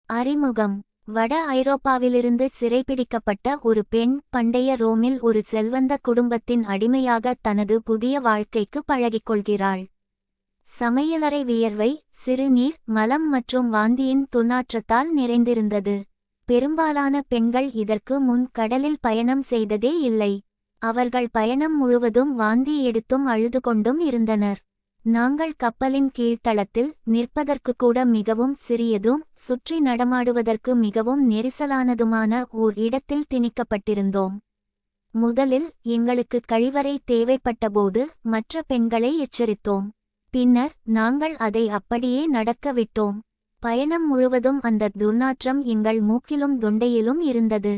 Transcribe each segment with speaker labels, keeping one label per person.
Speaker 1: அறிமுகம். வட ஐரோப்பாவிலிருந்து சிறைபிடிக்கப்பட்ட ஒரு பெண் பண்டைய ரோமில் ஒரு செல்வந்த குடும்பத்தின் அடிமையாக தனது புதிய வாழ்க்கைக்கு பழகிக்கொள்கிறாள். சமையலறை வியர்வை, சிறுநீர், மலம் மற்றும் வாந்தியின் துர்நாற்றத்தால் நிறைந்திருந்தது. பெரும்பாலான பெண்கள் இதற்கு முன் கடலில் பயணம் செய்ததே இல்லை. அவர்கள் பயணம் முழுவதும் வாந்தி எடுத்தும் அழுது கொண்டும் இருந்தனர். நாங்கள் கப்பலின் கீழ்த்தளத்தில் நிற்பதற்கு கூட மிகவும் சிறியதும் சுற்றி நடமாடுவதற்கு மிகவும் நெரிசலானதுமான ஓர் இடத்தில் திணிக்கப்பட்டிருந்தோம். முதலில் எங்களுக்கு கழிவறை தேவைப்பட்டபோது மற்ற பெண்களை எச்சரித்தோம். பின்னர் நாங்கள் அதை அப்படியே நடக்க விட்டோம். பயணம் முழுவதும் அந்த துர்நாற்றம் எங்கள் மூக்கிலும் தொண்டையிலும் இருந்தது.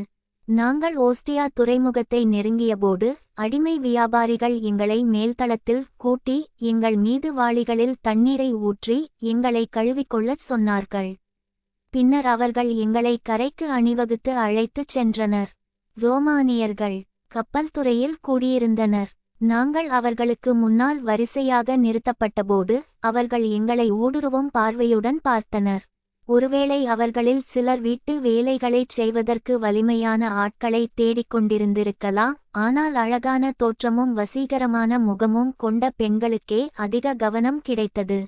Speaker 1: நாங்கள் ஓஸ்டியா துறைமுகத்தை நெருங்கியபோது அடிமை வியாபாரிகள் எங்களை மேல்தளத்தில் கூட்டி எங்கள் மீது வாளிகளில் தண்ணீரை ஊற்றி எங்களை கழுவிக்கொள்ளச் சொன்னார்கள். பின்னர் அவர்கள் எங்களை கரைக்கு அணிவகுத்து அழைத்துச் சென்றனர். ரோமானியர்கள் கப்பல் துறையில் கூடியிருந்தனர். நாங்கள் அவர்களுக்கு முன்னால் வரிசையாக நிறுத்தப்பட்டபோது அவர்கள் எங்களை ஊடுருவும் பார்வையுடன் பார்த்தனர். ஒருவேளை அவர்களில் சிலர் வீட்டு வேலைகளைச் செய்வதற்கு வலிமையான ஆட்களை தேடிக்கொண்டிருந்திருக்கலாம். ஆனால் அழகான தோற்றமும் வசீகரமான முகமும் கொண்ட பெண்களுக்கே அதிக கவனம் கிடைத்தது.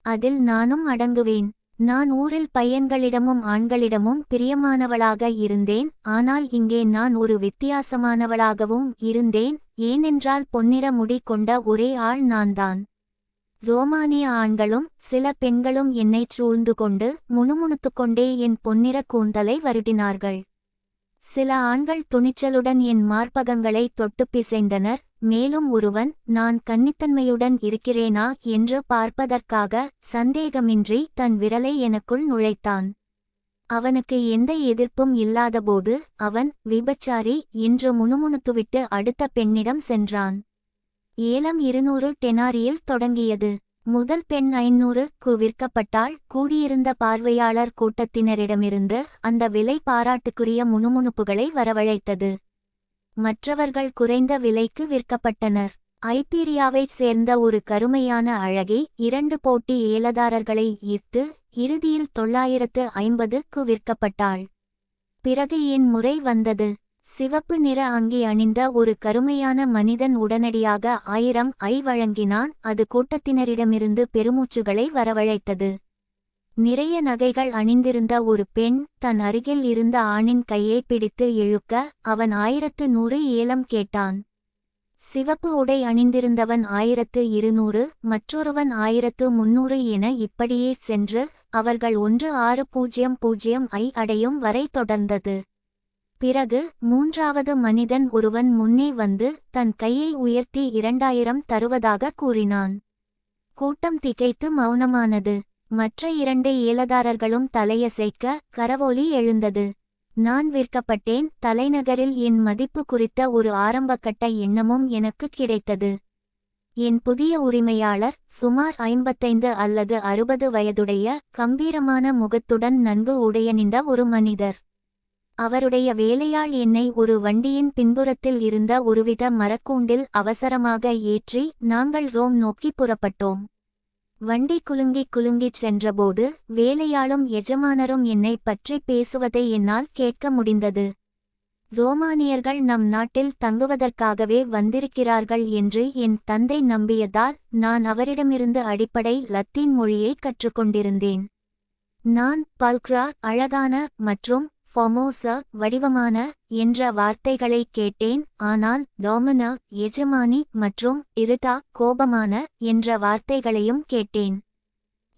Speaker 1: அதில் நானும் அடங்குவேன். நான் ஊரில் பையன்களிடமும் ஆண்களிடமும் பிரியமானவளாக இருந்தேன். ஆனால் இங்கே நான் ஒரு வித்தியாசமானவளாகவும் இருந்தேன். ஏனென்றால் பொன்னிற முடி கொண்ட ஒரே ஆள் நான்தான். ரோமானிய ஆண்களும் சில பெண்களும் என்னைச் சூழ்ந்து கொண்டு முணுமுணுத்துக்கொண்டே என் பொன்னிற கூந்தலை வருடினார்கள். சில ஆண்கள் துணிச்சலுடன் என் மார்பகங்களை தொட்டு பிசைந்தனர். மேலும் ஒருவன் நான் கன்னித்தன்மையுடன் இருக்கிறேனா என்று பார்ப்பதற்காக சந்தேகமின்றி தன் விரலை எனக்குள் நுழைத்தான். அவனுக்கு எந்த எதிர்ப்பும் இல்லாதபோது அவன் விபச்சாரி என்று முணுமுணுத்துவிட்டு அடுத்த பெண்ணிடம் சென்றான். ஏலம் 200 டெனாரியில் தொடங்கியது. முதல் பெண் 500க்கு விற்கப்பட்டால் கூடியிருந்த பார்வையாளர் கூட்டத்தினரிடமிருந்து அந்த விலை பாராட்டுக்குரிய முணுமுணுப்புகளை வரவழைத்தது. மற்றவர்கள் குறைந்த விலைக்கு விற்கப்பட்டனர். ஐபீரியாவைச் சேர்ந்த ஒரு கருமையான அழகி 2 போட்டி ஏலதாரர்களை ஈர்த்து இறுதியில் 950க்கு விற்கப்பட்டாள். பிறகு என் முறை வந்தது. சிவப்பு நிற அங்கி அணிந்த ஒரு கருமையான மனிதன் உடனடியாக 1000 வழங்கினான். அது கூட்டத்தினரிடமிருந்து பெருமூச்சுகளை வரவழைத்தது. நிறைய நகைகள் அணிந்திருந்த ஒரு பெண் தன் அருகில் இருந்த ஆணின் கையை பிடித்து இழுக்க அவன் 1100 ஏலம் கேட்டான். சிவப்பு உடை அணிந்திருந்தவன் 1200, மற்றொருவன் 1300 என இப்படியே சென்று அவர்கள் 1600 அடையும் வரை தொடர்ந்தது. பிறகு 3வது மனிதன் ஒருவன் முன்னே வந்து தன் கையை உயர்த்தி 2000 தருவதாக கூறினான். கூட்டம் திகைத்து மௌனமானது. மற்ற 2 ஏலதாரர்களும் தலையசைக்க கரவொலி எழுந்தது. நான் விற்கப்பட்டேன். தலைநகரில் என் மதிப்பு குறித்த ஒரு ஆரம்பகட்ட எண்ணமும் எனக்கு கிடைத்தது. என் புதிய உரிமையாளர் சுமார் 55 அல்லது 60 வயதுடைய கம்பீரமான முகத்துடன் நன்கு உடையணிந்த ஒரு மனிதர். அவருடைய வேலையாள் என்னை ஒரு வண்டியின் பின்புறத்தில் இருந்த ஒருவித மரக்கூண்டில் அவசரமாக ஏற்றி நாங்கள் ரோம் நோக்கி புறப்பட்டோம். வண்டி குலுங்கிச் சென்றபோது வேலையாளும் எஜமானரும் என்னை பற்றி பேசுவதை என்னால் கேட்க முடிந்தது. ரோமானியர்கள் நம் நாட்டில் தங்குவதற்காகவே வந்திருக்கிறார்கள் என்று என் தந்தை நம்பியதால் நான் அவரிடமிருந்து அடிப்படை லத்தீன் மொழியை கற்றுக்கொண்டிருந்தேன். நான் பல்க்ரா அழகான மற்றும் ஃபொமோசா வடிவமான என்ற வார்த்தைகளை கேட்டேன். ஆனால் டொமினா எஜமானி மற்றும் இருட்டா கோபமான என்ற வார்த்தைகளையும் கேட்டேன்.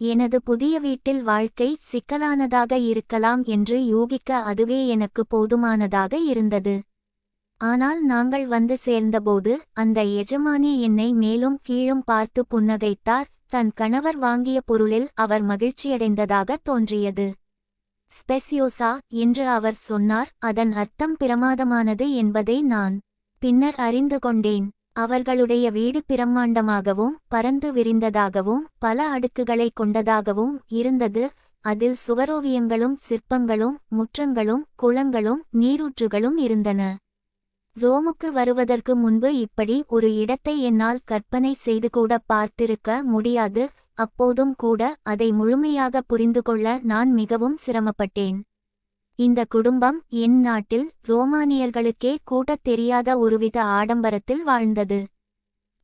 Speaker 1: எனது புதிய வீட்டில் வாழ்க்கை சிக்கலானதாக இருக்கலாம் என்று யூகிக்க அதுவே எனக்கு போதுமானதாக இருந்தது. ஆனால் நாங்கள் வந்து சேர்ந்தபோது அந்த எஜமானி என்னை மேலும் கீழும் பார்த்து புன்னகைத்தார். தன் கணவர் வாங்கிய பொருளில் அவர் மகிழ்ச்சியடைந்ததாக தோன்றியது. ஸ்பெசியோசா என்று அவர் சொன்னார். அதன் அர்த்தம் பிரமாதமானது என்பதை நான் பின்னர் அறிந்து கொண்டேன். அவர்களுடைய வீடு பிரம்மாண்டமாகவும் பரந்து விரிந்ததாகவும் பல அடுக்குகளை கொண்டதாகவும் இருந்தது. அதில் சுவரோவியங்களும் சிற்பங்களும் முற்றங்களும் குளங்களும் நீரூற்றுகளும் இருந்தன. ரோமுக்கு வருவதற்கு முன்பு இப்படி ஒரு இடத்தை என்னால் கற்பனை செய்து கூட பார்த்திருக்க முடியாது. அப்போதும் கூட அதை முழுமையாக புரிந்துகொள்ள நான் மிகவும் சிரமப்பட்டேன். இந்த குடும்பம் என் நாட்டில் ரோமானியர்களுக்கே கூடத் தெரியாத ஒருவித ஆடம்பரத்தில் வாழ்ந்தது.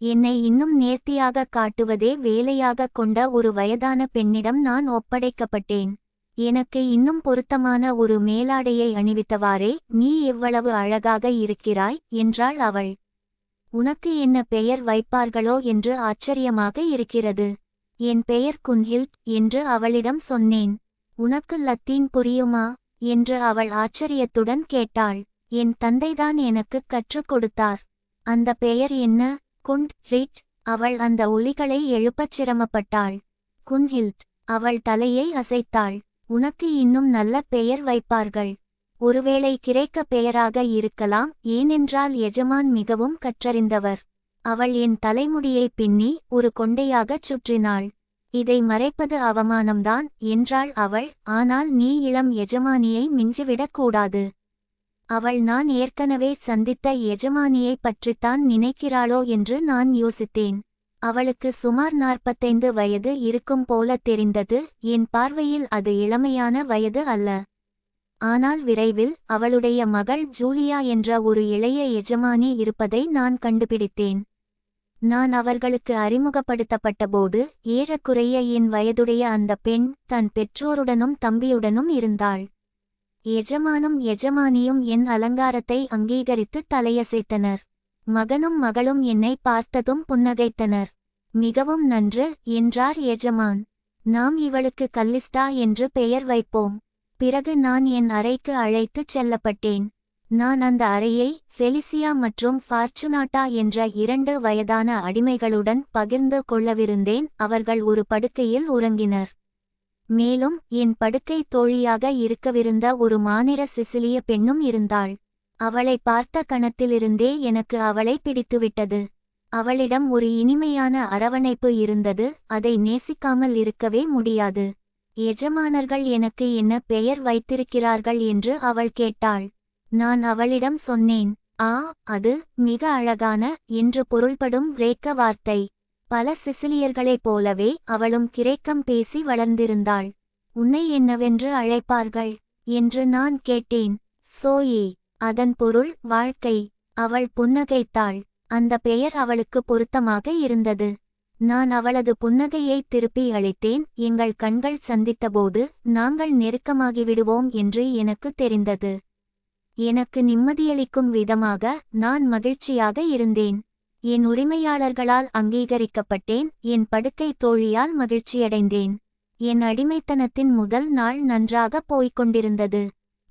Speaker 1: என்னை இன்னும் நேர்த்தியாக காட்டுவதே வேலையாக கொண்ட ஒரு வயதான பெண்ணிடம் நான் ஒப்படைக்கப்பட்டேன். எனக்கு இன்னும் பொருத்தமான ஒரு மேலாடையை அணிவித்தவாறே, "நீ எவ்வளவு அழகாக இருக்கிறாய்" என்றாள் அவள். "உனக்கு என்ன பெயர் வைப்பார்களோ என்று ஆச்சரியமாக இருக்கிறது." "என் பெயர் குன்ஹில்ட்" என்று அவளிடம் சொன்னேன். "உனக்கு லத்தீன் புரியுமா?" என்று அவள் ஆச்சரியத்துடன் கேட்டாள். "என் தந்தைதான் எனக்குக் கற்றுக் கொடுத்தார்." "அந்த பெயர் என்ன?" "குன்ஹில்ட்." அவள் அந்த ஒலிகளை எழுப்பச் சிரமப்பட்டாள். "குன்ஹில்ட்." அவள் தலையை அசைத்தாள். "உனக்கு இன்னும் நல்ல பெயர் வைப்பார்கள். ஒருவேளை கிரேக்க பெயராக இருக்கலாம், ஏனென்றால் எஜமான் மிகவும் கற்றறிந்தவர்." அவள் என் தலைமுடியை பின்னி ஒரு கொண்டையாகச் சுற்றினாள். "இதை மறைப்பது அவமானம்தான்" என்றாள் அவள். "ஆனால் நீ இளம் எஜமானியை மிஞ்சிவிடக் கூடாது." அவள் நான் ஏற்கனவே சந்தித்த எஜமானியை பற்றித்தான் நினைக்கிறாளோ என்று நான் யோசித்தேன். அவளுக்கு சுமார் 45 வயது இருக்கும் போல தெரிந்தது. என் பார்வையில் அது இளமையான வயது அல்ல. ஆனால் விரைவில் அவளுடைய மகள் ஜூலியா என்ற ஒரு இளைய எஜமானி இருப்பதை நான் கண்டுபிடித்தேன். நான் அவர்களுக்கு அறிமுகப்படுத்தப்பட்டபோது ஏறக்குறைய என் வயதுடைய அந்த பெண் தன் பெற்றோருடனும் தம்பியுடனும் இருந்தாள். எஜமானும் எஜமானியும் என் அலங்காரத்தை அங்கீகரித்து தலையசைத்தனர். மகனும் மகளும் என்னை பார்த்ததும் புன்னகைத்தனர். "மிகவும் நன்று" என்றார் எஜமான். "நாம் இவளுக்கு கல்லிஸ்டா என்று பெயர் வைப்போம்." பிறகு நான் என் அறைக்கு அழைத்துச் செல்லப்பட்டேன். நான் அந்த அறையை ஃபெலிசியா மற்றும் ஃபார்ச்சுனாட்டா என்ற 2 வயதான அடிமைகளுடன் பகிர்ந்து கொள்ளவிருந்தேன். அவர்கள் ஒரு படுக்கையில் உறங்கினர். மேலும் என் படுக்கை தோழியாக இருக்கவிருந்த ஒரு மாநிற சிசிலிய பெண்ணும் இருந்தாள். அவளை பார்த்த கணத்திலிருந்தே எனக்கு அவளை பிடித்துவிட்டது. அவளிடம் ஒரு இனிமையான அரவணைப்பு இருந்தது. அதை நேசிக்காமல் இருக்கவே முடியாது. "எஜமானர்கள் எனக்கு என்ன பெயர் வைத்திருக்கிறார்கள்?" என்று அவள் கேட்டாள். நான் அவளிடம் சொன்னேன். "ஆ, அது மிக அழகான" என்று பொருள்படும் கிரேக்க வார்த்தை. பல சிசிலியர்களைப் போலவே அவளும் கிரேக்கம் பேசி வளர்ந்திருந்தாள். "உன்னை என்னவென்று அழைப்பார்கள்?" என்று நான் கேட்டேன். "சோயி." அதன் பொருள் வாழ்க்கை. அவள் புன்னகைத்தாள். அந்த பெயர் அவளுக்கு பொருத்தமாக இருந்தது. நான் அவளது புன்னகையை திருப்பி அளித்தேன். எங்கள் கண்கள் சந்தித்தபோது நாங்கள் நெருக்கமாகிவிடுவோம் என்று எனக்கு தெரிந்தது. எனக்கு நிம்மதியளிக்கும் விதமாக நான் மகிழ்ச்சியாக இருந்தேன். என் உரிமையாளர்களால் அங்கீகரிக்கப்பட்டேன். என் படுக்கை தோழியால் மகிழ்ச்சியடைந்தேன். என் அடிமைத்தனத்தின் முதல் நாள் நன்றாக போய்க் கொண்டிருந்தது.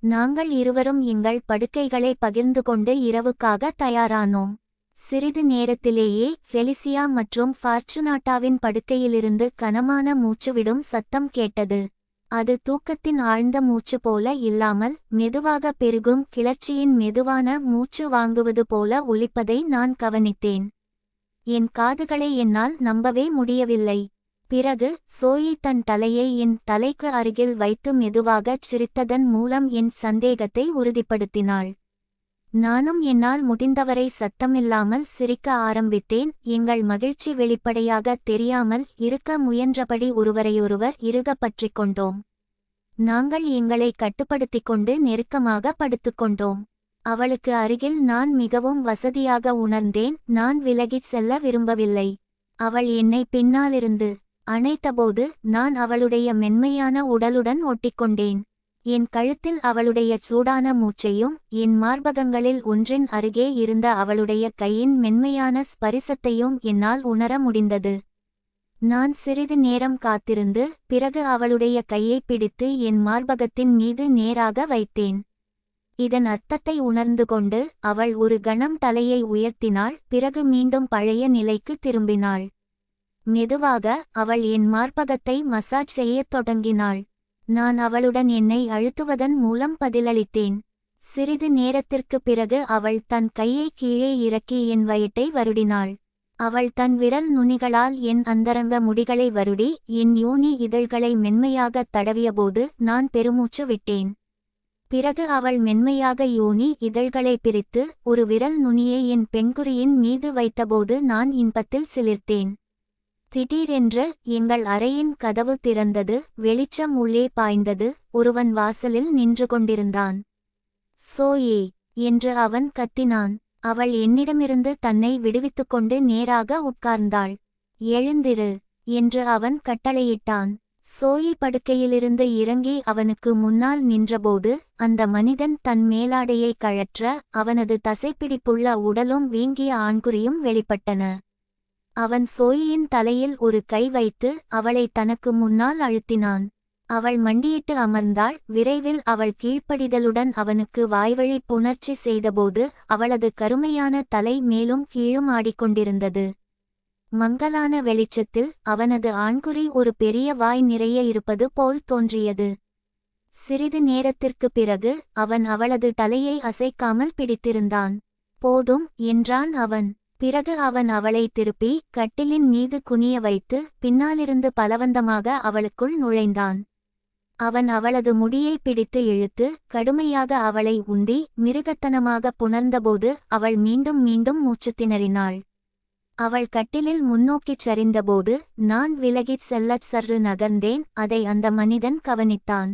Speaker 1: நாங்கள் இருவரும் எங்கள் படுக்கைகளை பகிர்ந்து கொண்டு இரவுக்காக தயாரானோம். சிறிது நேரத்திலேயே ஃபெலிசியா மற்றும் ஃபார்ச்சுனாட்டாவின் படுக்கையிலிருந்து கனமான மூச்சுவிடும் சத்தம் கேட்டது. அது தூக்கத்தின் ஆழ்ந்த மூச்சு போல இல்லாமல் மெதுவாக பெருகும் கிளர்ச்சியின் மெதுவான மூச்சு வாங்குவது போல ஒலிப்பதை நான் கவனித்தேன். என் காதுகளை என்னால் நம்பவே முடியவில்லை. பிறகு சோயி தன் தலையை என் தலைக்கு அருகில் வைத்து மெதுவாகச் சிரித்ததன் மூலம் என் சந்தேகத்தை உறுதிப்படுத்தினாள். நானும் என்னால் முடிந்தவரை சத்தமில்லாமல் சிரிக்க ஆரம்பித்தேன். எங்கள் மகிழ்ச்சி வெளிப்படையாக தெரியாமல் இருக்க முயன்றபடி ஒருவரையொருவர் இறுக பற்றிக் கொண்டோம். நாங்கள் எங்களை கட்டுப்படுத்திக் கொண்டு நெருக்கமாக படுத்துக்கொண்டோம். அவளுக்கு அருகில் நான் மிகவும் வசதியாக உணர்ந்தேன். நான் விலகிச் செல்ல விரும்பவில்லை. அவள் என்னை பின்னாலிருந்து அணைத்தபோது நான் அவளுடைய மென்மையான உடலுடன் ஒட்டிக்கொண்டேன். என் கழுத்தில் அவளுடைய சூடான மூச்சையும் என் மார்பகங்களில் ஒன்றின் அருகே இருந்த அவளுடைய கையின் மென்மையான ஸ்பரிசத்தையும் என்னால் உணர முடிந்தது. நான் சிறிது நேரம் காத்திருந்து பிறகு அவளுடைய கையை பிடித்து என் மார்பகத்தின் மீது நேராக வைத்தேன். இதன் அர்த்தத்தை உணர்ந்து கொண்டு அவள் ஒரு கணம் தலையை உயர்த்தினாள். பிறகு மீண்டும் பழைய நிலைக்கு திரும்பினாள். மெதுவாக அவள் என் மார்பகத்தை மசாஜ் செய்யத் தொடங்கினாள். நான் அவளுடன் என்னை அழுத்துவதன் மூலம் பதிலளித்தேன். சிறிது நேரத்திற்கு பிறகு அவள் தன் கையை கீழே இறக்கி என் வயிற்றை வருடினாள். அவள் தன் விரல் நுனிகளால் என் அந்தரங்க முடிகளை வருடி என் யோனி இதழ்களை மென்மையாகத் தடவியபோது நான் பெருமூச்சு விட்டேன். பிறகு அவள் மென்மையாக யோனி இதழ்களை பிரித்து ஒரு விரல் நுனியை என் பெண்குறியின் மீது வைத்தபோது நான் இன்பத்தில் சிலிர்த்தேன். திடீரென்று எங்கள் அறையின் கதவு திறந்தது. வெளிச்சம் உள்ளே பாய்ந்தது. ஒருவன் வாசலில் நின்று கொண்டிருந்தான். சோயே என்று அவன் கத்தினான். அவள் என்னிடமிருந்து தன்னை விடுவித்துக்கொண்டு நேராக உட்கார்ந்தாள். எழுந்திரு என்று அவன் கட்டளையிட்டான். சோயி படுக்கையிலிருந்து இறங்கி அவனுக்கு முன்னால் நின்றபோது அந்த மனிதன் தன் மேலாடையை கழற்ற அவனது தசைப்பிடிப்புள்ள உடலும் வீங்கிய ஆண்குறியும் வெளிப்பட்டன. அவன் சோயியின் தலையில் ஒரு கை வைத்து அவளை தனக்கு முன்னால் அழுத்தினான். அவள் மண்டியிட்டு அமர்ந்தாள். விரைவில் அவள் கீழ்ப்படிதலுடன் அவனுக்கு வாய்வழி புணர்ச்சி செய்தபோது அவளது கருமையான தலை மேலும் கீழும் ஆடிக்கொண்டிருந்தது. மங்கலான வெளிச்சத்தில் அவனது ஆண்குறி ஒரு பெரிய வாய் நிறைய இருப்பது போல் தோன்றியது. சிறிது நேரத்திற்குப் பிறகு அவன் அவளது தலையை அசைக்காமல் பிடித்திருந்தான். போதும் என்றான் அவன். பிறகு அவன் அவளை திருப்பி கட்டிலின் மீது குனிய வைத்து பின்னாலிருந்து பலவந்தமாக அவளுக்குள் நுழைந்தான். அவன் அவளது முடியை பிடித்து இழுத்து கடுமையாக அவளை உந்தி மிருகத்தனமாக புணர்ந்தபோது அவள் மீண்டும் மீண்டும் மூச்சு திணறினாள். அவள் கட்டிலில் முன்னோக்கிச் சரிந்தபோது நான் விலகிச் செல்லச் சற்று நகர்ந்தேன். அதை அந்த மனிதன் கவனித்தான்.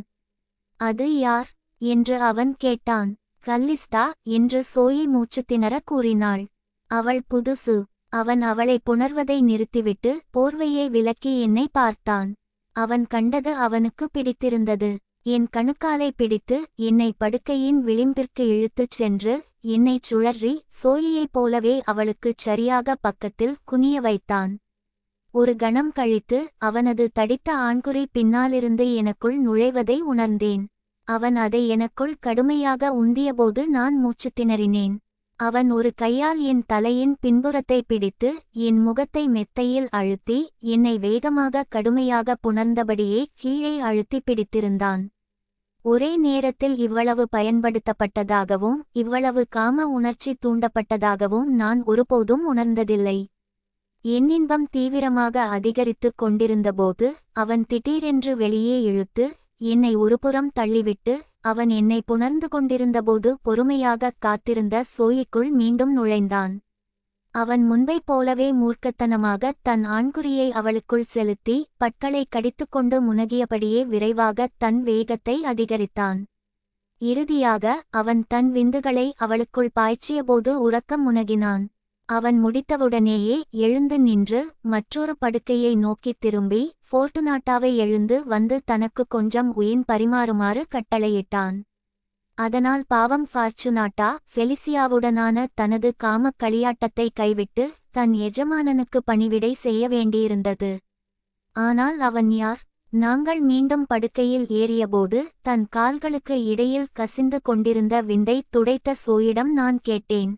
Speaker 1: அது யார் என்று அவன் கேட்டான். கல்லிஸ்டா என்று சோயி மூச்சு திணற கூறினாள். அவள் புதுசு. அவன் அவளை புணர்வதை நிறுத்திவிட்டு போர்வையை விலக்கி என்னை பார்த்தான். அவன் கண்டது அவனுக்கு பிடித்திருந்தது. என் கணுக்காலை பிடித்து என்னை படுக்கையின் விளிம்பிற்கு இழுத்துச் சென்று என்னைச் சுழற்றி சோயியைப் போலவே அவளுக்குச் சரியாக பக்கத்தில் குனிய வைத்தான். ஒரு கணம் கழித்து அவனது தடித்த ஆண்குறி பின்னாலிருந்து எனக்குள் நுழைவதை உணர்ந்தேன். அவன் அதை எனக்குள் கடுமையாக உந்தியபோது நான் மூச்சு திணறினேன். அவன் ஒரு கையால் என் தலையின் பின்புறத்தை பிடித்து என் முகத்தை மெத்தையில் அழுத்தி என்னை வேகமாக கடுமையாக புணர்ந்தபடியே கீழே அழுத்தி பிடித்திருந்தான். ஒரே நேரத்தில் இவ்வளவு பயன்படுத்தப்பட்டதாகவும் இவ்வளவு காம உணர்ச்சி தூண்டப்பட்டதாகவும் நான் ஒருபோதும் உணர்ந்ததில்லை. என் இன்பம் தீவிரமாக அதிகரித்துக் கொண்டிருந்தபோது அவன் திடீரென்று வெளியே இழுத்து என்னை ஒருபுறம் தள்ளிவிட்டு அவன் என்னை புணர்ந்து கொண்டிருந்தபோது பொறுமையாகக் காத்திருந்த சோயிக்குள் மீண்டும் நுழைந்தான். அவன் முன்பைப் போலவே மூர்க்கத்தனமாக தன் ஆண்குறியை அவளுக்குள் செலுத்தி பற்களை கடித்துக்கொண்டு முனகியபடியே விரைவாக தன் வேகத்தை அதிகரித்தான். இறுதியாக அவன் தன் விந்துகளை அவளுக்குள் பாய்ச்சியபோது உறக்கம் முனகினான். அவன் முடித்தவுடனேயே எழுந்து நின்று மற்றொரு படுக்கையை நோக்கித் திரும்பி ஃபோர்ட்டுனாட்டாவை எழுந்து வந்து தனக்கு கொஞ்சம் உயின் பரிமாறுமாறு கட்டளையிட்டான். அதனால் பாவம் ஃபார்ச்சுனாட்டா ஃபெலிசியாவுடனான தனது காமக் களியாட்டத்தை கைவிட்டு தன் எஜமானனுக்கு பணிவிடை செய்ய வேண்டியிருந்தது. ஆனால் அவன் யார்? நாங்கள் மீண்டும் படுக்கையில் ஏறியபோது தன் கால்களுக்கு இடையில் கசிந்து கொண்டிருந்த விந்தை துடைத்த சோயிடம் நான் கேட்டேன்.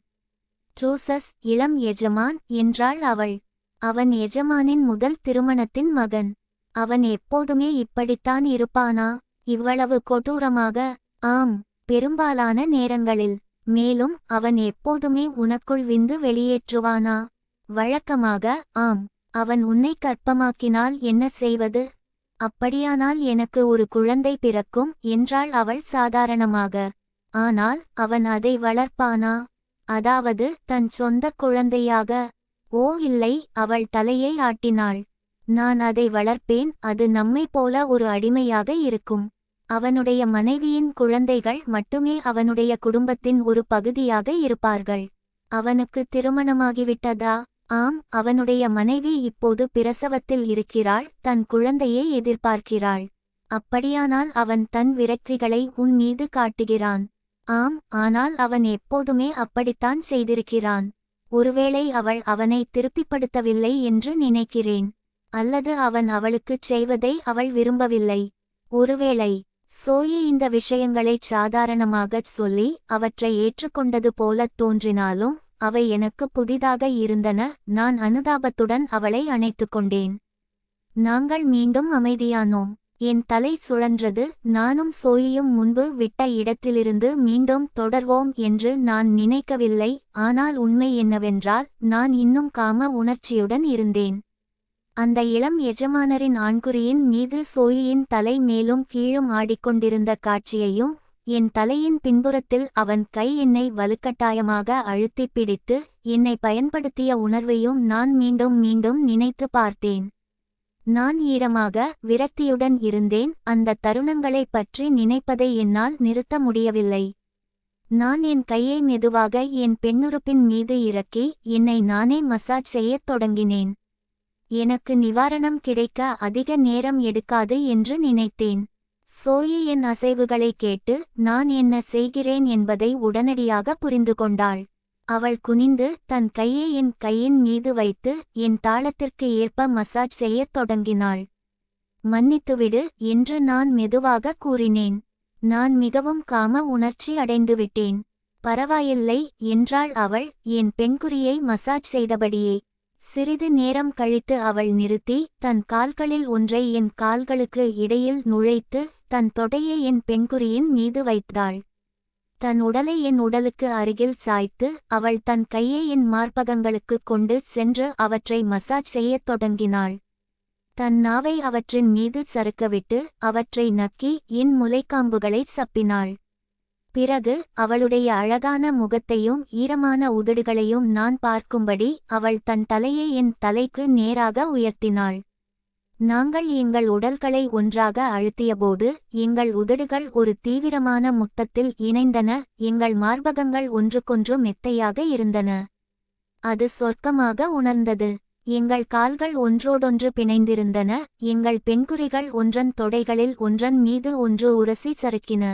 Speaker 1: ட்ரூசஸ், இளம் எஜமான் என்றாள் அவள். அவன் எஜமானின் முதல் திருமணத்தின் மகன். அவன் எப்போதுமே இப்படித்தான் இருப்பானா? இவ்வளவு கொடூரமாக? ஆம், பெரும்பாலான நேரங்களில். மேலும் அவன் எப்போதுமே உனக்குள் விந்து வெளியேற்றுவானா? வழக்கமாக ஆம். அவன் உன்னை கர்ப்பமாக்கினால் என்ன செய்வது? அப்படியானால் எனக்கு ஒரு குழந்தை பிறக்கும் என்றாள் அவள் சாதாரணமாக. ஆனால் அவன் அதை வளர்ப்பானா? அதாவது தன் சொந்த குழந்தையாக? ஓ இல்லை, அவள் தலையை ஆட்டினாள். நான் அதை வளர்ப்பேன். அது நம்மை போல ஒரு அடிமையாக இருக்கும். அவனுடைய மனைவியின் குழந்தைகள் மட்டுமே அவனுடைய குடும்பத்தின் ஒரு பகுதியாக இருப்பார்கள். அவனுக்கு திருமணமாகிவிட்டதா? ஆம், அவனுடைய மனைவி இப்போது பிரசவத்தில் இருக்கிறாள். தன் குழந்தையை எதிர்பார்க்கிறாள். அப்படியானால் அவன் தன் விரக்திகளை உன் மீது காட்டுகிறான். ஆம், ஆனால் அவன் எப்போதுமே அப்படித்தான் செய்திருக்கிறான். ஒருவேளை அவள் அவனை திருப்திப்படுத்தவில்லை என்று நினைக்கிறேன். அல்லது அவன் அவளுக்குச் செய்வதை அவள் விரும்பவில்லை. ஒருவேளை. சோயி இந்த விஷயங்களைச் சாதாரணமாகச் சொல்லி அவற்றை ஏற்றுக்கொண்டது போலத் தோன்றினாலும் அவை எனக்கு புதிதாக இருந்தன. நான் அனுதாபத்துடன் அவளை அணைத்துக்கொண்டேன். நாங்கள் மீண்டும் அமைதியானோம். என் தலை சுழன்றது. நானும் சோயியும் முன்பு விட்ட இடத்திலிருந்து மீண்டும் தொடர்வோம் என்று நான் நினைக்கவில்லை. ஆனால் உண்மை என்னவென்றால் நான் இன்னும் காம உணர்ச்சியுடன் இருந்தேன். அந்த இளம் எஜமானரின் ஆண்குறியின் மீது சோயியின் தலை மேலும் கீழும் ஆடிக்கொண்டிருந்த காட்சியையும் என் தலையின் பின்புறத்தில் அவன் கை என்னை வலுக்கட்டாயமாக அழுத்திப் பிடித்து என்னை பயன்படுத்திய உணர்வையும் நான் மீண்டும் மீண்டும் நினைத்து பார்த்தேன். நான் ஈரமாக விரக்தியுடன் இருந்தேன். அந்த தருணங்களைப் பற்றி நினைப்பதை என்னால் நிறுத்த முடியவில்லை. நான் என் கையை மெதுவாக என் பெண்ணுறுப்பின் மீது இறக்கி என்னை நானே மசாஜ் செய்யத் தொடங்கினேன். எனக்கு நிவாரணம் கிடைக்க அதிக நேரம் எடுக்காது என்று நினைத்தேன். சோயி என் அசைவுகளை கேட்டு நான் என்ன செய்கிறேன் என்பதை உடனடியாக புரிந்து கொண்டாள். அவள் குனிந்து தன் கையை என் கையின் மீது வைத்து என் தாளத்திற்கு ஏற்ப மசாஜ் செய்யத் தொடங்கினாள். மன்னித்துவிடு என்று நான் மெதுவாக கூறினேன். நான் மிகவும் காம உணர்ச்சி அடைந்துவிட்டேன். பரவாயில்லை என்றாள் அவள் என் பெண்குறியை மசாஜ் செய்தபடியே. சிறிது நேரம் கழித்து அவள் நிறுத்தி தன் கால்களில் ஒன்றை என் கால்களுக்கு இடையில் நுழைத்து தன் தொடையை என் பெண்குறியின் மீது வைத்தாள். தன் உடலை என் உடலுக்கு அருகில் சாய்த்து அவள் தன் கையை என் மார்பகங்களுக்கு கொண்டு சென்று அவற்றை மசாஜ் செய்யத் தொடங்கினாள். தன் நாவை அவற்றின் மீது சறுக்கவிட்டு அவற்றை நக்கி என் முலைக்காம்புகளை சப்பினாள். பிறகு அவளுடைய அழகான முகத்தையும் ஈரமான உதடுகளையும் நான் பார்க்கும்படி அவள் தன் தலையை என் தலைக்கு நேராக உயர்த்தினாள். நாங்கள் எங்கள் உடல்களை ஒன்றாக அழுத்தியபோது எங்கள் உதடுகள் ஒரு தீவிரமான முத்தத்தில் இணைந்தன. எங்கள் மார்பகங்கள் ஒன்றுக்கொன்று மெத்தையாக இருந்தன. அது சொர்க்கமாக உணர்ந்தது. எங்கள் கால்கள் ஒன்றோடொன்று பிணைந்திருந்தன. எங்கள் பெண்குறிகள் ஒன்றன் தொடைகளில் ஒன்றன் மீது ஒன்று உரசி சறுக்கின.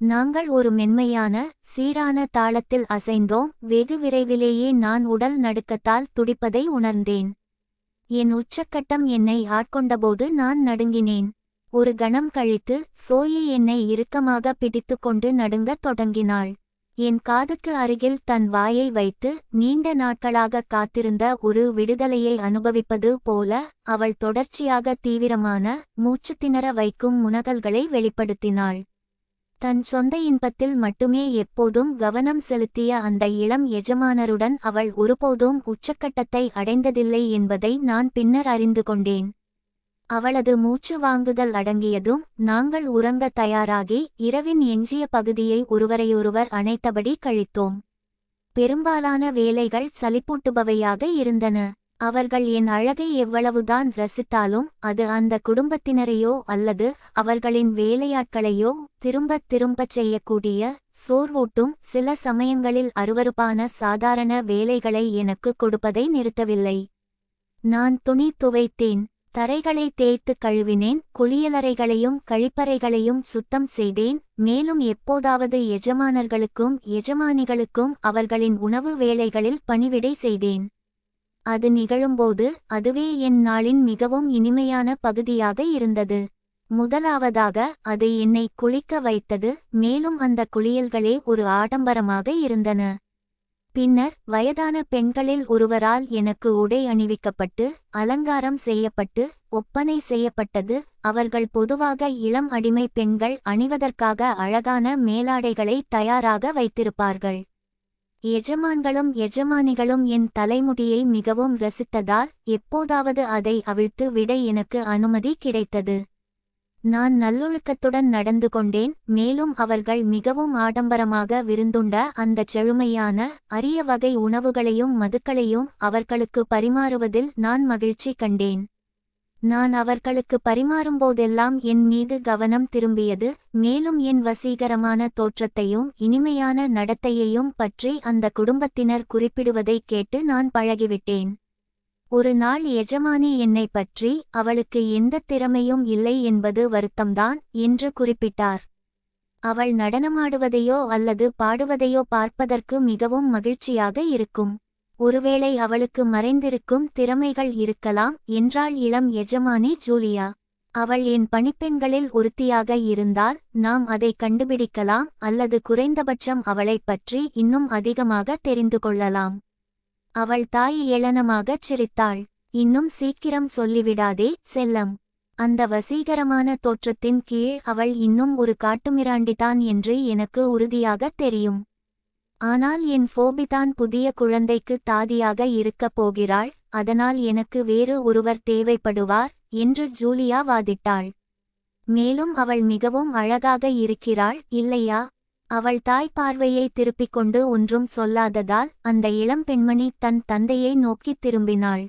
Speaker 1: நாங்கள் ஒரு மென்மையான சீரான தாளத்தில் அசைந்தோம். வெகு விரைவிலேயே நான் உடல் நடுக்கத்தால் துடிப்பதை உணர்ந்தேன். என் உச்சக்கட்டம் என்னை ஆட்கொண்டபோது நான் நடுங்கினேன். ஒரு கணம் கழித்து சோயி என்னை இறுக்கமாக பிடித்துக்கொண்டு நடுங்கத் தொடங்கினாள். என் காதுக்கு அருகில் தன் வாயை வைத்து நீண்ட நாட்களாக காத்திருந்த ஒரு விடுதலையை அனுபவிப்பது போல அவள் தொடர்ச்சியாக தீவிரமான மூச்சு திணற வைக்கும் முனகல்களை வெளிப்படுத்தினாள். தன் சொந்த இன்பத்தில் மட்டுமே எப்போதும் கவனம் செலுத்திய அந்த இளம் எஜமானருடன் அவள் ஒருபோதும் உச்சக்கட்டத்தை அடைந்ததில்லை என்பதை நான் பின்னர் அறிந்து கொண்டேன். அவளது மூச்சு வாங்குதல் அடங்கியதும் நாங்கள் உறங்க தயாராகி இரவின் எஞ்சிய பகுதியை ஒருவரையொருவர் அணைத்தபடி கழித்தோம். பெரும்பாலான வேலைகள் சலிப்பூட்டுபவையாக இருந்தன. அவர்கள் என் அழகை எவ்வளவுதான் ரசித்தாலும் அது அந்த குடும்பத்தினரையோ அல்லது அவர்களின் வேலையாட்களையோ திரும்பத் திரும்பச் செய்யக்கூடிய சோர்வூட்டும் சில சமயங்களில் அருவருப்பான சாதாரண வேலைகளை எனக்கு கொடுப்பதை நிறுத்தவில்லை. நான் துணி துவைத்தேன். தரைகளை தேய்த்து கழுவினேன். குளியலறைகளையும் கழிப்பறைகளையும் சுத்தம் செய்தேன். மேலும் எப்போதாவது எஜமானர்களுக்கும் எஜமானிகளுக்கும் அவர்களின் உணவு வேளைகளில் பணிவிடை செய்தேன். அது நிகழும்போது அதுவே என் நாளின் மிகவும் இனிமையான பகுதியாக இருந்தது. முதலாவதாக அது என்னை குளிக்க வைத்தது. மேலும் அந்த குளியல்களே ஒரு ஆடம்பரமாக இருந்தன. பின்னர் வயதான பெண்களில் ஒருவரால் எனக்கு உடை அணிவிக்கப்பட்டு அலங்காரம் செய்யப்பட்டு ஒப்பனை செய்யப்பட்டது. அவர்கள் பொதுவாக இளம் அடிமை பெண்கள் அணிவதற்காக அழகான மேலாடைகளை தயாராக வைத்திருப்பார்கள். எஜமான்களும் எஜமானிகளும் என் தலைமுடியை மிகவும் ரசித்ததால் எப்போதாவது அதை அவிழ்த்து விட எனக்கு அனுமதி கிடைத்தது. நான் நல்லொழுக்கத்துடன் நடந்து கொண்டேன். மேலும் அவர்கள் மிகவும் ஆடம்பரமாக விருந்துண்ட அந்தச் செழுமையான அரிய வகை உணவுகளையும் மதுக்களையும் அவர்களுக்கு பரிமாறுவதில் நான் மகிழ்ச்சி கண்டேன். நான் அவர்களுக்கு பரிமாறும்போதெல்லாம் என் மீது கவனம் திரும்பியது. மேலும் என் வசீகரமான தோற்றத்தையும் இனிமையான நடத்தையையும் பற்றி அந்த குடும்பத்தினர் குறிப்பிடுவதைக் கேட்டு நான் பழகிவிட்டேன். ஒரு நாள் எஜமானி என்னை பற்றி அவளுக்கு எந்த திறமையும் இல்லை என்பது வருத்தம்தான் என்று குறிப்பிட்டார். அவள் நடனமாடுவதையோ அல்லது பாடுவதையோ பார்ப்பதற்கு மிகவும் மகிழ்ச்சியாக இருக்கும். ஒருவேளை அவளுக்கு மறைந்திருக்கும் திறமைகள் இருக்கலாம் என்றாள் இளம் எஜமானி ஜூலியா. அவள் என் பணிப்பெண்களில் ஒருத்தியாக இருந்தால் நாம் அதை கண்டுபிடிக்கலாம் அல்லது குறைந்தபட்சம் அவளைப் பற்றி இன்னும் அதிகமாக தெரிந்து கொள்ளலாம். அவள் தாய் ஏளனமாகச் சிரித்தாள். இன்னும் சீக்கிரம் சொல்லிவிடாதே செல்லம். அந்த வசீகரமான தோற்றத்தின் கீழ் அவள் இன்னும் ஒரு காட்டுமிராண்டிதான் என்று எனக்கு உறுதியாகத் தெரியும். ஆனால் என் ஃபோபிதான் புதிய குழந்தைக்கு தாதியாக இருக்கப் போகிறாள். அதனால் எனக்கு வேறு ஒருவர் தேவைப்படுவார் என்று ஜூலியா வாதிட்டாள். மேலும் அவள் மிகவும் அழகாக இருக்கிறாள் இல்லையா அவள் தாய் பார்வையை திருப்பிக் கொண்டு ஒன்றும் சொல்லாததால் அந்த இளம் பெண்மணி தன் தந்தையை நோக்கித் திரும்பினாள்.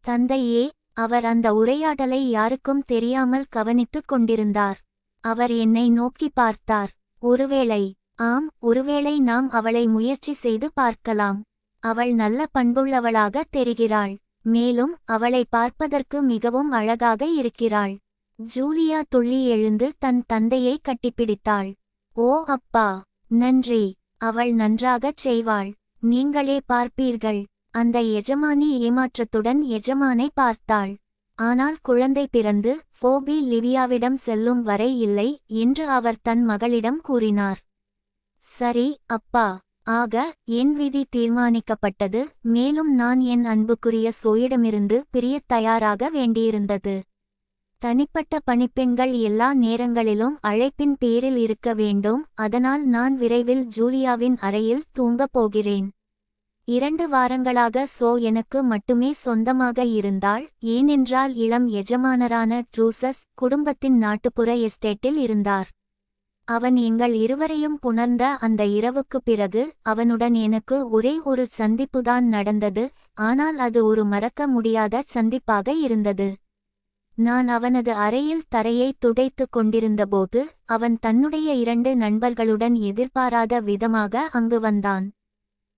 Speaker 1: தந்தையே! அவர் அந்த உரையாடலை யாருக்கும் தெரியாமல் கவனித்துக் கொண்டிருந்தார். அவர் என்னை நோக்கி பார்த்தார். ஒருவேளை, ஆம், ஒருவேளை நாம் அவளை முயற்சி செய்து பார்க்கலாம். அவள் நல்ல பண்புள்ளவளாக தெரிகிறாள். மேலும் அவளை பார்ப்பதற்கு மிகவும் அழகாக இருக்கிறாள். ஜூலியா துள்ளி எழுந்து தன் தந்தையை கட்டிப்பிடித்தாள். ஓ அப்பா, நன்றி. அவள் நன்றாகச் செய்வாள். நீங்களே பார்ப்பீர்கள். அந்த எஜமானி ஏமாற்றத்துடன் எஜமானை பார்த்தாள். ஆனால் குழந்தை பிறந்து ஃபோபி லிவியாவிடம் செல்லும் வரை இல்லை என்று அவர் தன் மகளிடம் கூறினார். சரி அப்பா. ஆக என் விதி தீர்மானிக்கப்பட்டது. மேலும் நான் என் அன்புக்குரிய சோயிடமிருந்து பிரியத் தயாராக வேண்டியிருந்தது. தனிப்பட்ட பணிப்பெண்கள் எல்லா நேரங்களிலும் அழைப்பின் பேரில் இருக்க வேண்டும். அதனால் நான் விரைவில் ஜூலியாவின் அறையில் தூங்கப் போகிறேன். 2 வாரங்களாக சோ எனக்கு மட்டுமே சொந்தமாக இருந்தாள். ஏனென்றால் இளம் எஜமானரான ட்ரூசஸ் குடும்பத்தின் நாட்டுப்புற எஸ்டேட்டில் இருந்தார். அவன் எங்கள் இருவரையும் புணர்ந்த அந்த இரவுக்குப் பிறகு அவனுடன் எனக்கு ஒரே ஒரு சந்திப்புதான் நடந்தது. ஆனால் அது ஒரு மறக்க முடியாத சந்திப்பாக இருந்தது. நான் அவனது அறையில் தரையை துடைத்துக் கொண்டிருந்தபோது அவன் தன்னுடைய 2 நண்பர்களுடன் எதிர்பாராத விதமாக அங்கு வந்தான்.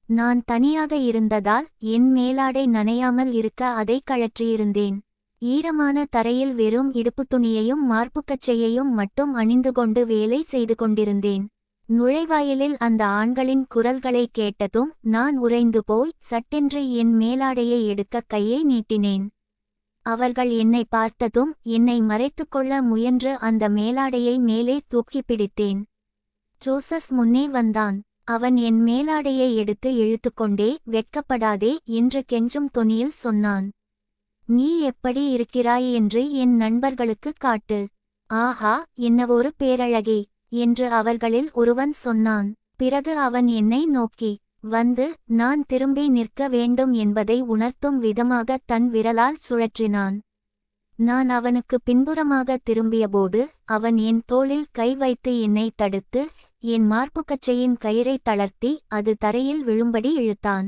Speaker 1: நான் தனியாக இருந்ததால் என் மேலாடை நனையாமல் இருக்க அதை கழற்றியிருந்தேன். ஈரமான தரையில் வெறும் இடுப்புத் துணியையும் மார்புக்கச்சையையும் மட்டும் அணிந்து கொண்டு வேலை செய்து கொண்டிருந்தேன். நுழைவாயிலில் அந்த ஆண்களின் குரல்களை கேட்டதும் நான் உறைந்து போய் சட்டென்று என் மேலாடையை எடுக்க கையை நீட்டினேன். அவர்கள் என்னை பார்த்ததும் என்னை மறைத்துக்கொள்ள முயன்று அந்த மேலாடையை மேலே தூக்கி பிடித்தேன். ஜோசஸ் முன்னே வந்தான். அவன் என் மேலாடையை எடுத்து இழுத்துக்கொண்டே, வெட்கப்படாதே என்று கெஞ்சும் தொனியில் சொன்னான். நீ எப்படி இருக்கிறாய் என்று என் நண்பர்களுக்குக் காட்டு. ஆஹா, என்னவொரு பேரழகி என்று அவர்களில் ஒருவன் சொன்னான். பிறகு அவன் என்னை நோக்கி வந்து நான் திரும்பி நிற்க வேண்டும் என்பதை உணர்த்தும் விதமாக தன் விரலால் சுழற்றினான். நான் அவனுக்கு பின்புறமாக திரும்பியபோது அவன் என் தோளில் கை வைத்து என்னை தடுத்து என் மார்புக்கச்சையின் கயிறை தளர்த்தி அது தரையில் விழும்படி இழுத்தான்.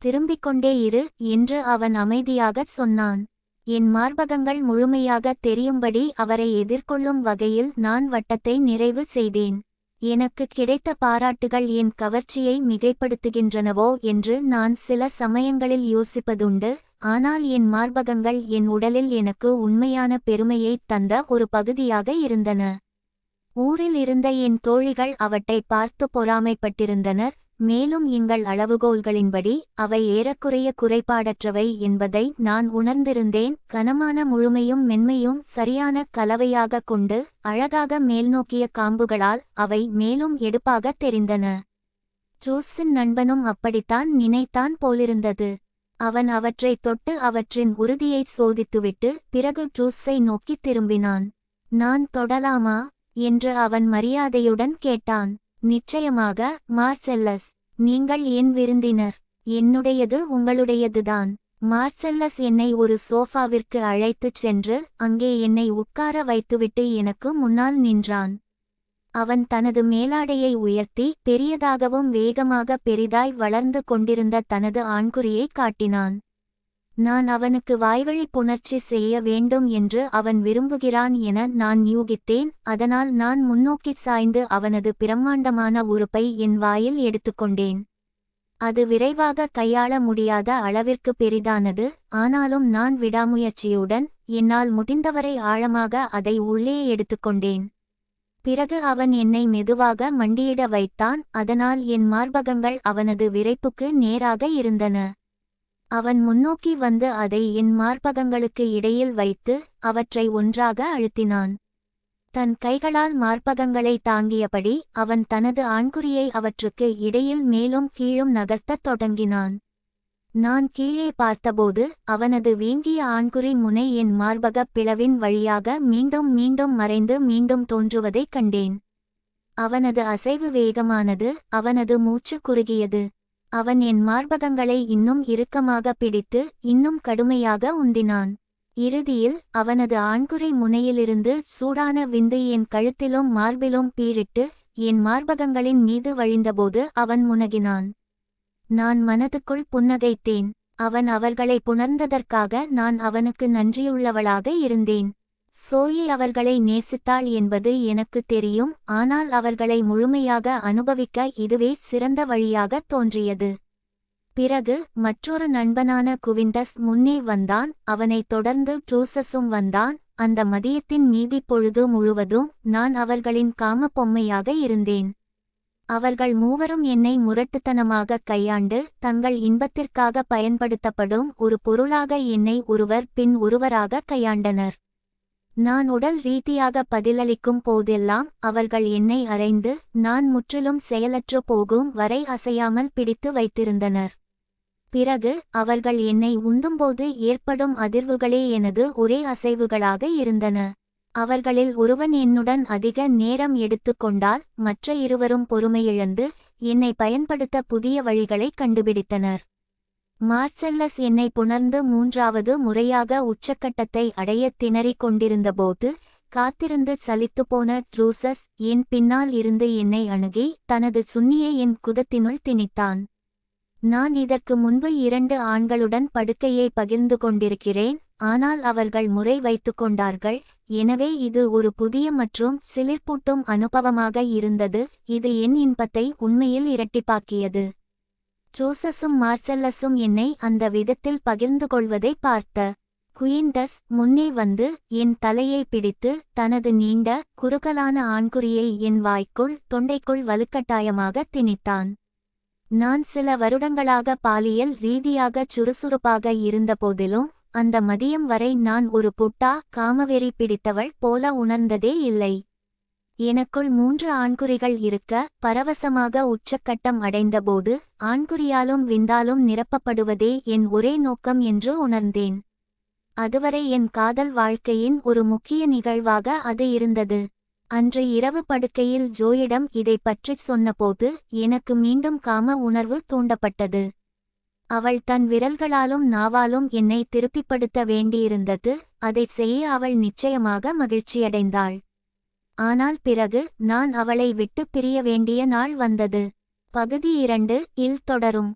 Speaker 1: திரும்பிக் கொண்டே இரு என்று அவன் அமைதியாகச் சொன்னான். என் மார்பகங்கள் முழுமையாக தெரியும்படி அவரை எதிர்கொள்ளும் வகையில் நான் வட்டத்தை நிறைவு செய்தேன். எனக்கு கிடைத்த பாராட்டுகள் என் கவர்ச்சியை மிகைப்படுத்துகின்றனவோ என்று நான் சில சமயங்களில் யோசிப்பதுண்டு. ஆனால் என் மார்பகங்கள் என் உடலில் எனக்கு உண்மையான பெருமையைத் தந்த ஒரு பகுதியாக இருந்தன. ஊரில் இருந்த என் தோழிகள் அவற்றை பார்த்து பொறாமைப்பட்டிருந்தனர். மேலும் எங்கள் அளவுகோல்களின்படி அவை ஏறக்குறைய குறைபாடற்றவை என்பதை நான் உணர்ந்திருந்தேன். கனமான முழுமையும் மென்மையும் சரியான கலவையாக கொண்டு அழகாக மேல்நோக்கிய காம்புகளால் அவை மேலும் எடுப்பாக தெரிந்தன. ஜோஸின் நண்பனும் அப்படித்தான் நினைத்தான் போலிருந்தது. அவன் அவற்றை தொட்டு அவற்றின் உறுதியை சோதித்துவிட்டு பிறகு ட்ரூஸை நோக்கி திரும்பினான். நான் தொடலாமா என்று அவன் மரியாதையுடன் கேட்டான். நிச்சயமாக மார்செல்லஸ், நீங்கள் என் விருந்தினர். என்னுடையது உங்களுடையதுதான். மார்செல்லஸ் என்னை ஒரு சோஃபாவிற்கு அழைத்துச் சென்று அங்கே என்னை உட்கார வைத்துவிட்டு எனக்கு முன்னால் நின்றான். அவன் தனது மேலாடையை உயர்த்தி பெரியதாகவும் வேகமாக பெரிதாய் வளர்ந்து கொண்டிருந்த தனது ஆண்குறியை காட்டினான். நான் அவனுக்கு வாய்வழி புணர்ச்சி செய்ய வேண்டும் என்று அவன் விரும்புகிறான் என நான் யூகித்தேன். அதனால் நான் முன்னோக்கிச் சாய்ந்து அவனது பிரம்மாண்டமான உறுப்பை என் வாயில் எடுத்துக்கொண்டேன். அது விரைவாக கையாள முடியாத அளவிற்கு பெரிதானது. ஆனாலும் நான் விடாமுயற்சியுடன் என்னால் முடிந்தவரை ஆழமாக அதை உள்ளே எடுத்துக்கொண்டேன். பிறகு அவன் என்னை மெதுவாக மண்டியிட வைத்தான். அதனால் என் மார்பகங்கள் அவனது விறைப்புக்கு நேராக இருந்தன. அவன் முன்னோக்கி வந்து அதை என் மார்பகங்களுக்கு இடையில் வைத்து அவற்றை ஒன்றாக அழுத்தினான். தன் கைகளால் மார்பகங்களை தாங்கியபடி அவன் தனது ஆண்குறியை அவற்றுக்கு இடையில் மேலும் கீழும் நகர்த்தத் தொடங்கினான். நான் கீழே பார்த்தபோது அவனது வீங்கிய ஆண்குறி முனை என் மார்பகப் பிளவின் வழியாக மீண்டும் மீண்டும் மறைந்து மீண்டும் தோன்றுவதைக் கண்டேன். அவனது அசைவு வேகமானது. அவனது மூச்சு குறுகியது. அவன் என் மார்பகங்களை இன்னும் இறுக்கமாக பிடித்து இன்னும் கடுமையாக உந்தினான். இறுதியில் அவனது ஆண்குறி முனையிலிருந்து சூடான விந்து என் கழுத்திலும் மார்பிலும் பீரிட்டு என் மார்பகங்களின் மீது வழிந்தபோது அவன் முனகினான். நான் மனதுக்குள் புன்னகைத்தேன். அவன் அவர்களை புணர்ந்ததற்காக நான் அவனுக்கு நன்றியுள்ளவளாக இருந்தேன். சோயி அவர்களை நேசித்தாள் என்பது எனக்கு தெரியும், ஆனால் அவர்களை முழுமையாக அனுபவிக்க இதுவே சிறந்த வழியாக தோன்றியது. பிறகு மற்றொரு நண்பனான குவிண்டஸ் முன்னே வந்தான். அவனைத் தொடர்ந்து ட்ரூசஸும் வந்தான். அந்த மதியத்தின் மீதி பொழுது முழுவதும் நான் அவர்களின் காம பொம்மையாக இருந்தேன். அவர்கள் மூவரும் என்னை முரட்டுத்தனமாக கையாண்டு தங்கள் இன்பத்திற்காக பயன்படுத்தப்படும் ஒரு பொருளாக என்னை ஒருவர் பின் ஒருவராக கையாண்டனர். நான் உடல் ரீதியாக பதிலளிக்கும் போதெல்லாம் அவர்கள் என்னை அறைந்து நான் முற்றிலும் செயலற்று போகும் வரை அசையாமல் பிடித்து வைத்திருந்தனர். பிறகு அவர்கள் என்னை உந்தும்போது ஏற்படும் அதிர்வுகளே எனது ஒரே அசைவுகளாக இருந்தன. அவர்களில் ஒருவன் என்னுடன் அதிக நேரம் எடுத்துக்கொண்டால் மற்ற இருவரும் பொறுமையிழந்து என்னை பயன்படுத்த புதிய வழிகளை கண்டுபிடித்தனர். மார்செல்லஸ் என்னை புணர்ந்து மூன்றாவது முறையாக உச்சக்கட்டத்தை அடைய திணறிக் கொண்டிருந்தபோது காத்திருந்து சலித்துப்போன ட்ரூசஸ் என் பின்னால் இருந்து என்னை அணுகி தனது சுன்னியை என் குதத்தினுள் திணித்தான். நான் இதற்கு முன்பு 2 ஆண்களுடன் படுக்கையை பகிர்ந்து கொண்டிருக்கிறேன், ஆனால் அவர்கள் முறை வைத்துக் கொண்டார்கள். எனவே இது ஒரு புதிய மற்றும் சிலிர்ப்பூட்டும் அனுபவமாக இருந்தது. இது என் இன்பத்தை உண்மையில் இரட்டிப்பாக்கியது. ட்ரூசஸும் மார்செல்லஸும் என்னை அந்த விதத்தில் பகிர்ந்து கொள்வதை பார்த்த குயின்டஸ் முன்னே வந்து என் தலையை பிடித்து தனது நீண்ட குறுகலான ஆண்குறியை என் வாய்க்குள் தொண்டைக்குள் வலுக்கட்டாயமாக திணித்தான். நான் சில வருடங்களாக பாலியல் ரீதியாகச் சுறுசுறுப்பாக இருந்தபோதிலும் அந்த மதியம் வரை நான் ஒரு புட்டா காமவெறி பிடித்தவள் போல உணர்ந்ததே இல்லை. எனக்குள் 3 ஆண்குறிகள் இருக்க பரவசமாக உச்சக்கட்டம் அடைந்தபோது ஆண்குறியாலும் விந்தாலும் நிரப்பப்படுவதே என் ஒரே நோக்கம் என்று உணர்ந்தேன். அதுவரை என் காதல் வாழ்க்கையின் ஒரு முக்கிய நிகழ்வாக அது இருந்தது. அன்று இரவு படுக்கையில் ஜோயிடம் இதை பற்றிச் சொன்னபோது எனக்கு மீண்டும் காம உணர்வு தூண்டப்பட்டது. அவள் தன் விரல்களாலும் நாவாலும் என்னை திருப்திப்படுத்த வேண்டியிருந்தது. அதைச் செய்ய அவள் நிச்சயமாக மகிழ்ச்சியடைந்தாள். ஆனால் பிறகு நான் அவளை விட்டு பிரிய வேண்டிய நாள் வந்தது. பகுதி 2 இல் தொடரும்.